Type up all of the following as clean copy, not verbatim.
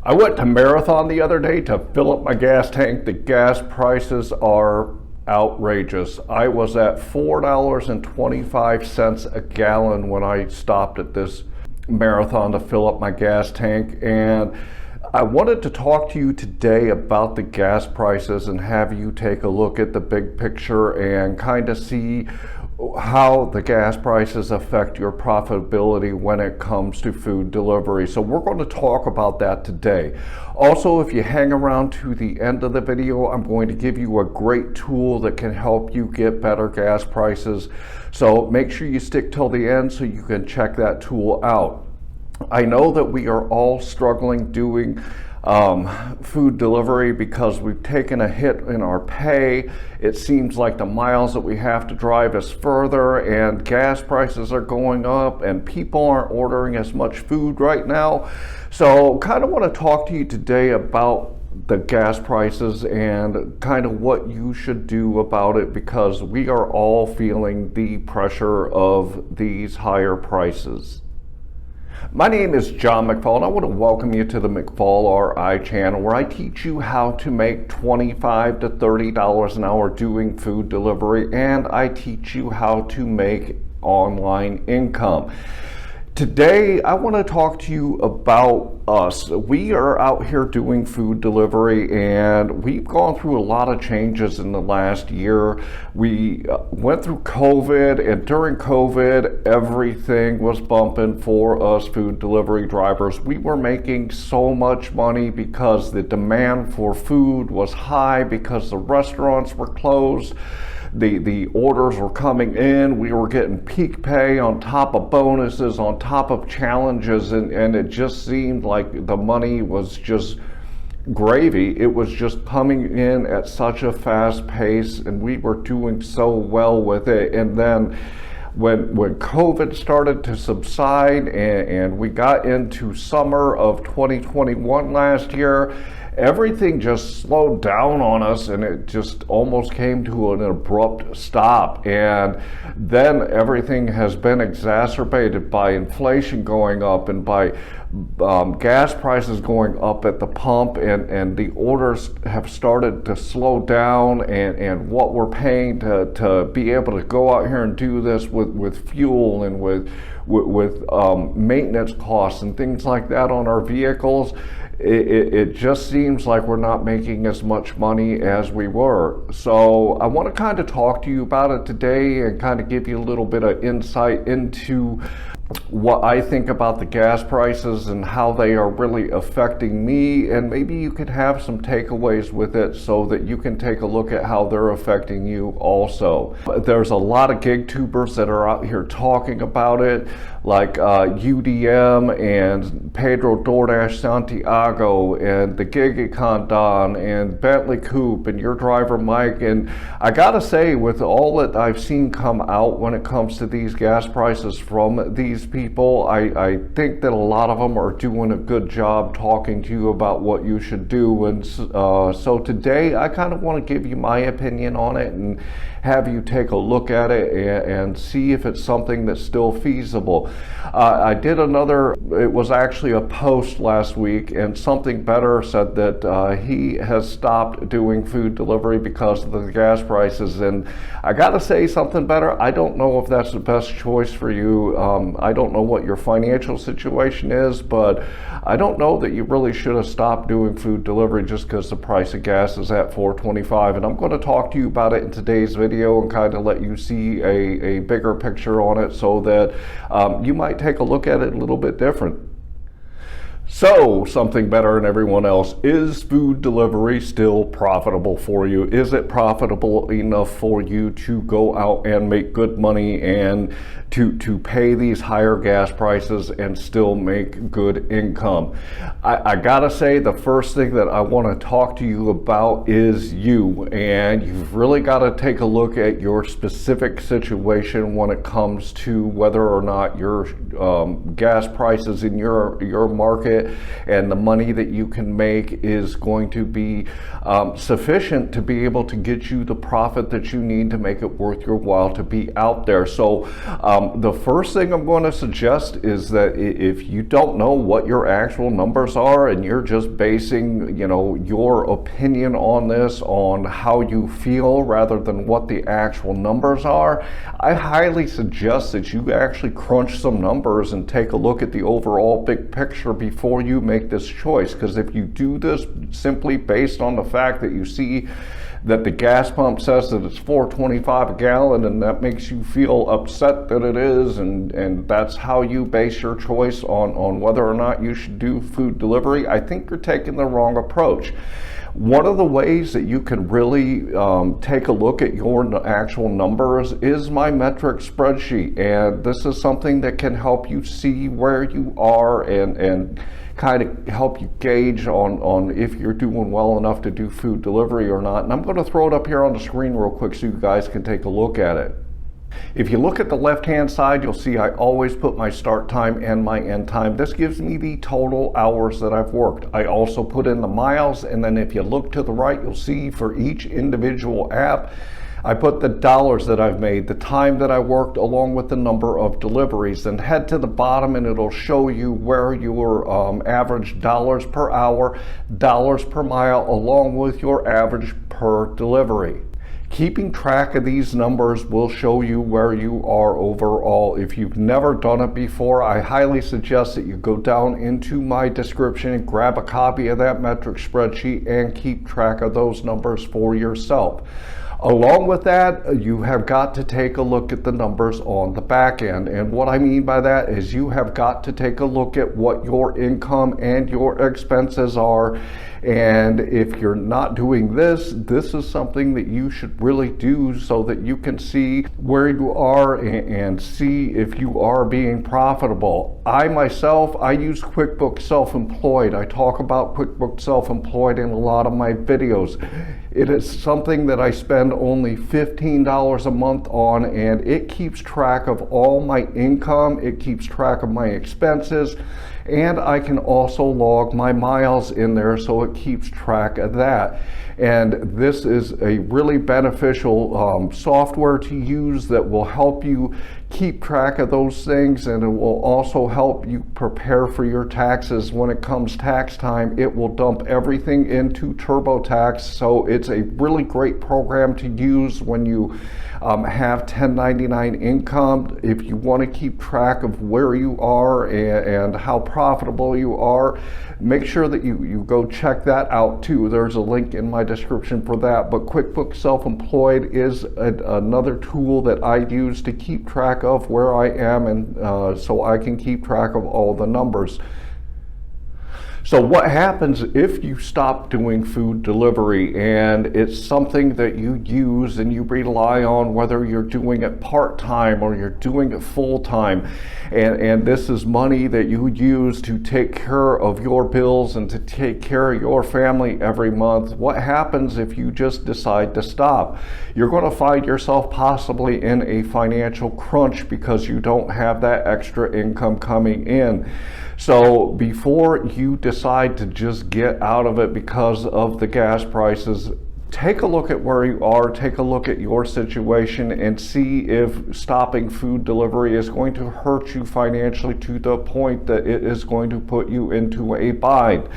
I went to Marathon the other day to fill up my gas tank. The gas prices are outrageous. I was at $4.25 a gallon when I stopped at this Marathon to fill up my gas tank, and I wanted to talk to you today about the gas prices and have you take a look at the big picture and kind of see how the gas prices affect your profitability when it comes to food delivery. So we're going to talk about that today. Also, if you hang around to the end of the video, I'm going to give you a great tool that can help you get better gas prices. So make sure you stick till the end so you can check that tool out. I know that we are all struggling doing food delivery because we've taken a hit in our pay. It seems like the miles that we have to drive is further, and gas prices are going up, and people aren't ordering as much food right now. So kind of want to talk to you today about the gas prices and kind of what you should do about it, because we are all feeling the pressure of these higher prices. My name is John McFall, and I want to welcome you to the McFallRI channel, where I teach you how to make $25 to $30 an hour doing food delivery, and I teach you how to make online income. Today, I want to talk to you about us. We are out here doing food delivery, and we've gone through a lot of changes in the last year. We went through COVID, and during COVID, everything was bumping for us food delivery drivers. We were making so much money because the demand for food was high because the restaurants were closed. The orders were coming in. We were getting peak pay on top of bonuses, on top of challenges, and it just seemed like the money was just gravy. It was just coming in at such a fast pace, and we were doing so well with it. And then when COVID started to subside and we got into summer of 2021 last year, everything just slowed down on us, and it just almost came to an abrupt stop. And then everything has been exacerbated by inflation going up and by gas prices going up at the pump, and the orders have started to slow down, and what we're paying to be able to go out here and do this with fuel and with maintenance costs and things like that on our vehicles. It just seems like we're not making as much money as we were. So I want to kind of talk to you about it today and kind of give you a little bit of insight into what I think about the gas prices and how they are really affecting me, and maybe you could have some takeaways with it so that you can take a look at how they're affecting you also. There's a lot of gig tubers that are out here talking about it, like UDM and Pedro DoorDash Santiago and the Gig Econ Don and Bentley Coupe and your driver Mike. And I gotta say, with all that I've seen come out when it comes to these gas prices from these people, I think that a lot of them are doing a good job talking to you about what you should do. And so today I kind of want to give you my opinion on it and have you take a look at it and see if it's something that's still feasible. I did it was actually a post last week, and Something Better said that he has stopped doing food delivery because of the gas prices. And I gotta say, Something Better, I don't know if that's the best choice for you. I don't know what your financial situation is, but I don't know that you really should have stopped doing food delivery just because the price of gas is at $4.25. And I'm going to talk to you about it in today's video and kind of let you see a bigger picture on it so that you might take a look at it a little bit different. So, Something Better and everyone else, is food delivery still profitable for you? Is it profitable enough for you to go out and make good money and to pay these higher gas prices and still make good income? I gotta say, the first thing that I want to talk to you about is you, and you've really got to take a look at your specific situation when it comes to whether or not your gas prices in your market it, and the money that you can make is going to be sufficient to be able to get you the profit that you need to make it worth your while to be out there. So the first thing I'm going to suggest is that if you don't know what your actual numbers are and you're just basing, your opinion on this on how you feel rather than what the actual numbers are, I highly suggest that you actually crunch some numbers and take a look at the overall big picture before you make this choice. Because if you do this simply based on the fact that you see that the gas pump says that it's $4.25 a gallon, and that makes you feel upset that it is, and that's how you base your choice on whether or not you should do food delivery, I think you're taking the wrong approach. One of the ways that you can really take a look at your actual numbers is my metric spreadsheet, and this is something that can help you see where you are and kind of help you gauge on if you're doing well enough to do food delivery or not. And I'm going to throw it up here on the screen real quick so you guys can take a look at it. If you look at the left-hand side, you'll see I always put my start time and my end time. This gives me the total hours that I've worked. I also put in the miles, and then if you look to the right, you'll see for each individual app, I put the dollars that I've made, the time that I worked, along with the number of deliveries. Then head to the bottom and it'll show you where your average dollars per hour, dollars per mile, along with your average per delivery. Keeping track of these numbers will show you where you are overall. If you've never done it before, I highly suggest that you go down into my description and grab a copy of that metric spreadsheet and keep track of those numbers for yourself. Along with that, you have got to take a look at the numbers on the back end. And what I mean by that is you have got to take a look at what your income and your expenses are. And if you're not doing this, this is something that you should really do so that you can see where you are and see if you are being profitable. I myself, I use QuickBooks Self-Employed. I talk about QuickBooks Self-Employed in a lot of my videos. It is something that I spend only $15 a month on, and it keeps track of all my income, it keeps track of my expenses, and I can also log my miles in there so it keeps track of that. And this is a really beneficial software to use that will help you keep track of those things, and it will also help you prepare for your taxes. When it comes tax time, it will dump everything into TurboTax, so it's a really great program to use when you have 1099 income. If you want to keep track of where you are and how profitable you are, make sure that you go check that out too. There's a link in my description for that. But QuickBooks Self-Employed is another tool that I use to keep track of where I am, and so I can keep track of all the numbers. So what happens if you stop doing food delivery and it's something that you use and you rely on, whether you're doing it part-time or you're doing it full-time, and this is money that you use to take care of your bills and to take care of your family every month? What happens if you just decide to stop? You're going to find yourself possibly in a financial crunch because you don't have that extra income coming in. So before you decide to just get out of it because of the gas prices, take a look at where you are, take a look at your situation, and see if stopping food delivery is going to hurt you financially to the point that it is going to put you into a bind.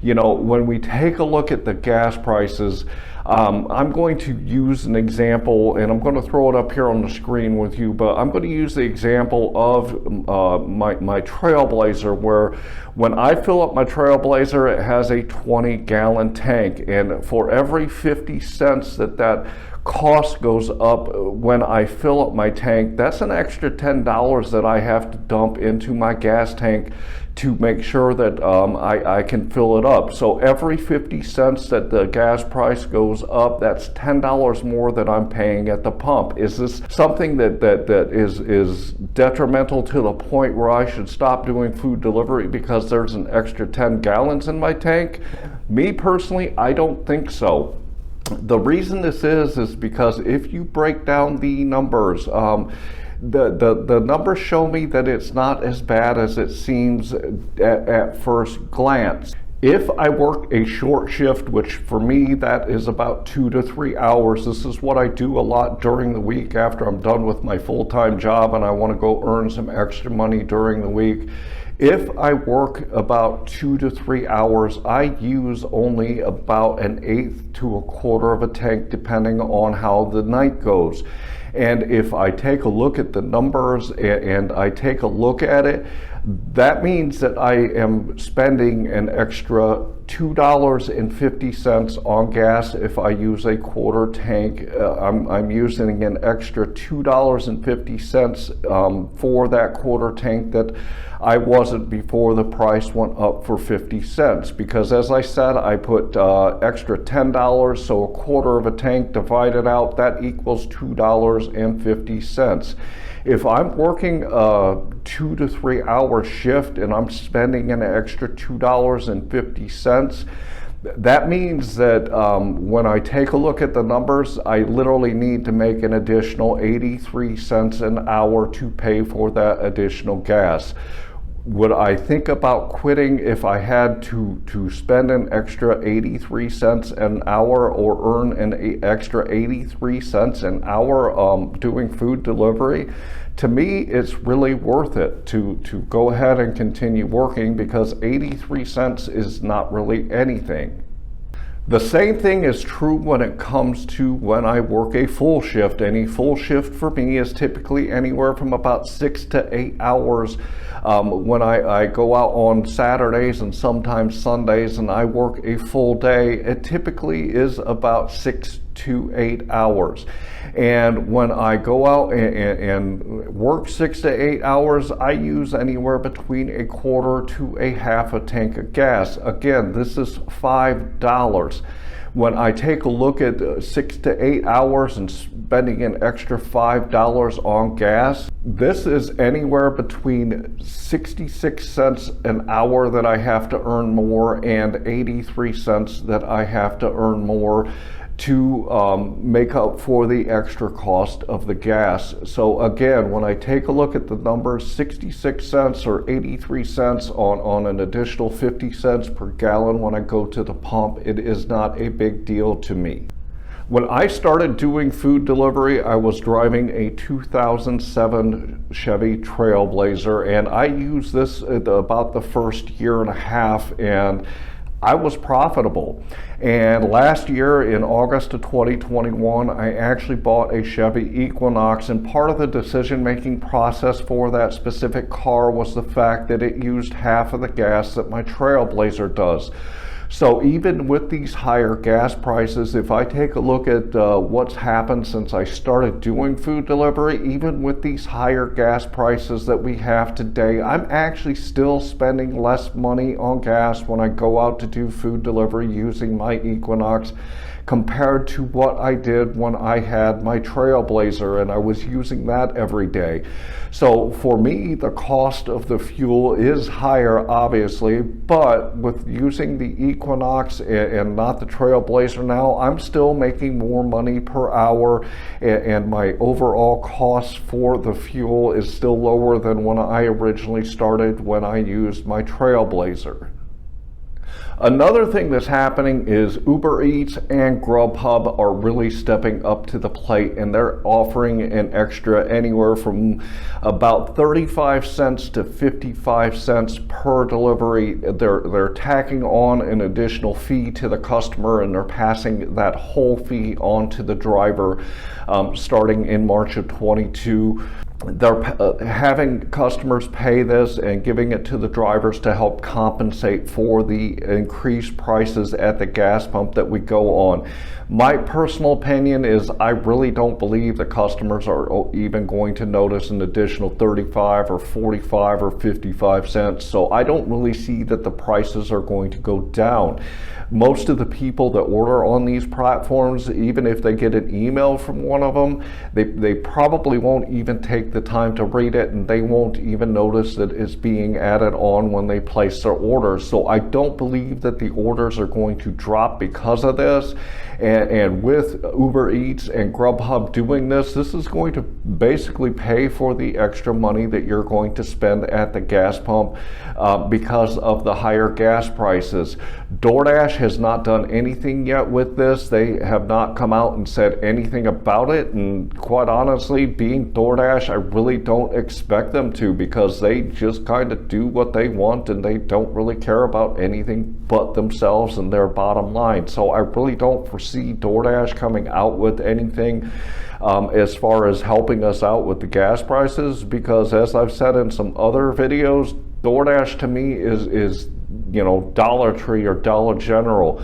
When we take a look at the gas prices, I'm going to use an example, and I'm going to throw it up here on the screen with you, but I'm going to use the example of my Trailblazer, where when I fill up my Trailblazer, it has a 20-gallon tank, and for every 50 cents that cost goes up when I fill up my tank, that's an extra $10 that I have to dump into my gas tank to make sure that I can fill it up. So every 50 cents that the gas price goes up, that's $10 more that I'm paying at the pump. Is this something that is detrimental to the point where I should stop doing food delivery because there's an extra 10 gallons in my tank? Me personally, I don't think so. The reason this is because if you break down the numbers, the numbers show me that it's not as bad as it seems at first glance. If I work a short shift, which for me that is about 2 to 3 hours, this is what I do a lot during the week after I'm done with my full-time job and I want to go earn some extra money during the week. If I work about 2 to 3 hours, I use only about 1/8 to 1/4 of a tank depending on how the night goes. And if I take a look at the numbers and I take a look at it, that means that I am spending an extra $2.50 on gas if I use a 1/4 tank. I'm using an extra $2.50 for that 1/4 tank that I wasn't before the price went up for 50 cents. Because as I said, I put extra $10, so 1/4 of a tank divided out, that equals $2.50. If I'm working a 2 to 3 hour shift and I'm spending an extra $2.50, that means that when I take a look at the numbers, I literally need to make an additional 83 cents an hour to pay for that additional gas. Would I think about quitting if I had to spend an extra 83 cents an hour or earn an extra 83 cents an hour doing food delivery? To me, it's really worth it to go ahead and continue working, because 83 cents is not really anything. The same thing is true when it comes to when I work a full shift. Any full shift for me is typically anywhere from about 6 to 8 hours. When I go out on Saturdays and sometimes Sundays and I work a full day, it typically is about 6 to 8 hours. And when I go out and work 6 to 8 hours, I use anywhere between 1/4 to 1/2 a tank of gas. Again, this is $5. When I take a look at 6 to 8 hours and spending an extra $5 on gas, this is anywhere between 66 cents an hour that I have to earn more and 83 cents that I have to earn more to make up for the extra cost of the gas. So again, when I take a look at the numbers, 66 cents or 83 cents on an additional 50 cents per gallon when I go to the pump, it is not a big deal to me. When I started doing food delivery, I was driving a 2007 Chevy Trailblazer, and I used this about the first year and a half, and I was profitable. And last year in August of 2021, I actually bought a Chevy Equinox, and part of the decision-making process for that specific car was the fact that it used half of the gas that my Trailblazer does. So even with these higher gas prices, if I take a look at what's happened since I started doing food delivery, even with these higher gas prices that we have today, I'm actually still spending less money on gas when I go out to do food delivery using my Equinox compared to what I did when I had my Trailblazer and I was using that every day. So for me, the cost of the fuel is higher, obviously, but with using the Equinox and not the Trailblazer now, I'm still making more money per hour, and my overall cost for the fuel is still lower than when I originally started when I used my Trailblazer. Another thing that's happening is Uber Eats and GrubHub are really stepping up to the plate, and they're offering an extra anywhere from about 35 cents to 55 cents per delivery. They're tacking on an additional fee to the customer, and they're passing that whole fee on to the driver starting in March of 22. They're having customers pay this and giving it to the drivers to help compensate for the increased prices at the gas pump that we go on. My personal opinion is I really don't believe the customers are even going to notice an additional 35 or 45 or 55 cents. So I don't really see that the prices are going to go down. Most of the people that order on these platforms, even if they get an email from one of them, they probably won't even take the time to read it, and they won't even notice that it's being added on when they place their orders. So I don't believe that the orders are going to drop because of this. And with Uber Eats and GrubHub doing this is going to basically pay for the extra money that you're going to spend at the gas pump because of the higher gas prices. DoorDash has not done anything yet with this. They have not come out and said anything about it, and quite honestly, being DoorDash, I really don't expect them to, because they just kind of do what they want and they don't really care about anything but themselves and their bottom line. So I really don't foresee DoorDash coming out with anything as far as helping us out with the gas prices, because as I've said in some other videos, DoorDash to me is Dollar Tree or Dollar General.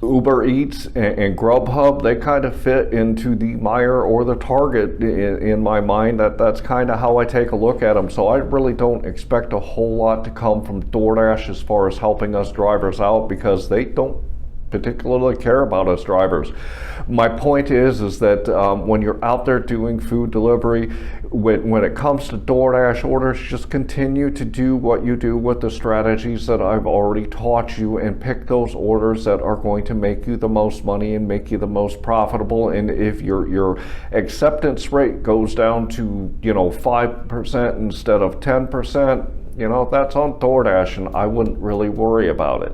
Uber Eats and GrubHub, they kind of fit into the Meijer or the Target in my mind. That's kind of how I take a look at them. So I really don't expect a whole lot to come from DoorDash as far as helping us drivers out, because they don't particularly care about us drivers. My point is that when you're out there doing food delivery, when it comes to DoorDash orders, just continue to do what you do with the strategies that I've already taught you, and pick those orders that are going to make you the most money and make you the most profitable. And if your acceptance rate goes down to 5% instead of 10%, that's on DoorDash, and I wouldn't really worry about it.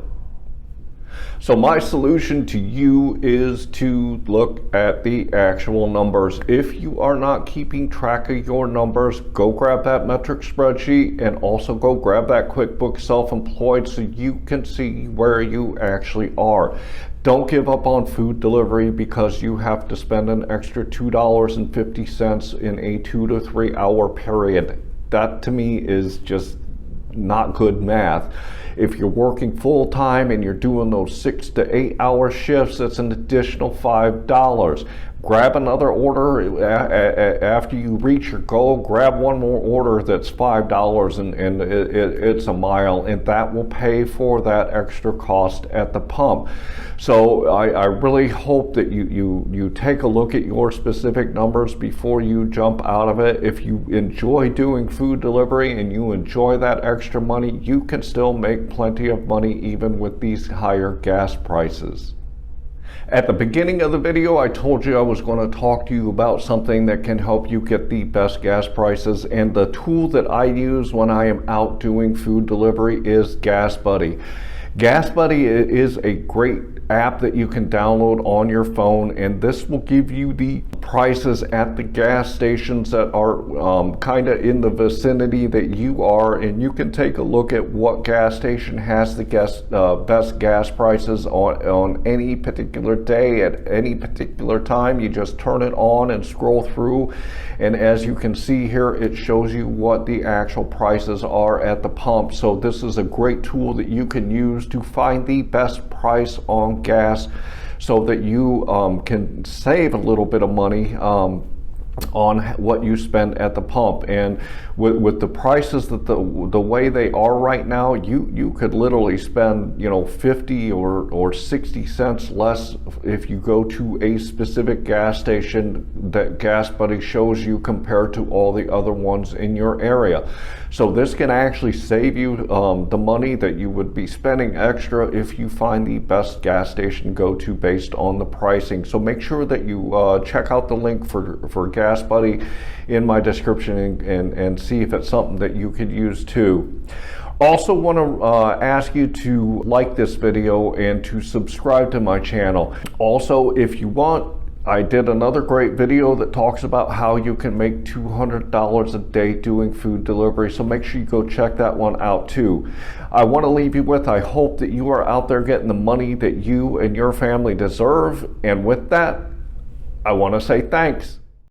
So my solution to you is to look at the actual numbers. If you are not keeping track of your numbers, go grab that metric spreadsheet, and also go grab that QuickBooks Self-Employed so you can see where you actually are. Don't give up on food delivery because you have to spend an extra $2.50 in a 2 to 3 hour period. That to me is just not good math. If you're working full-time and you're doing those 6 to 8 hour shifts, that's an additional $5. Grab another order after you reach your goal. Grab one more order that's $5 and it's a mile, and that will pay for that extra cost at the pump. So I really hope that you take a look at your specific numbers before you jump out of it. If you enjoy doing food delivery and you enjoy that extra money, you can still make plenty of money even with these higher gas prices. At the beginning of the video, I told you I was going to talk to you about something that can help you get the best gas prices, and the tool that I use when I am out doing food delivery is GasBuddy. GasBuddy is a great app that you can download on your phone, and this will give you the prices at the gas stations that are kind of in the vicinity that you are, and you can take a look at what gas station has the best gas prices on any particular day at any particular time. You just turn it on and scroll through, and as you can see here, it shows you what the actual prices are at the pump. So this is a great tool that you can use to find the best price on gas, so that you can save a little bit of money on what you spend at the pump. And with the prices that the way they are right now, you could literally spend 50 or 60 cents less if you go to a specific gas station that GasBuddy shows you compared to all the other ones in your area. So this can actually save you the money that you would be spending extra if you find the best gas station to go to based on the pricing. So make sure that you check out the link for GasBuddy in my description and see if it's something that you could use too. Also want to ask you to like this video and to subscribe to my channel. Also, if you want, I did another great video that talks about how you can make $200 a day doing food delivery, so make sure you go check that one out too. I want to leave you with, I hope that you are out there getting the money that you and your family deserve, and with that, I want to say thanks.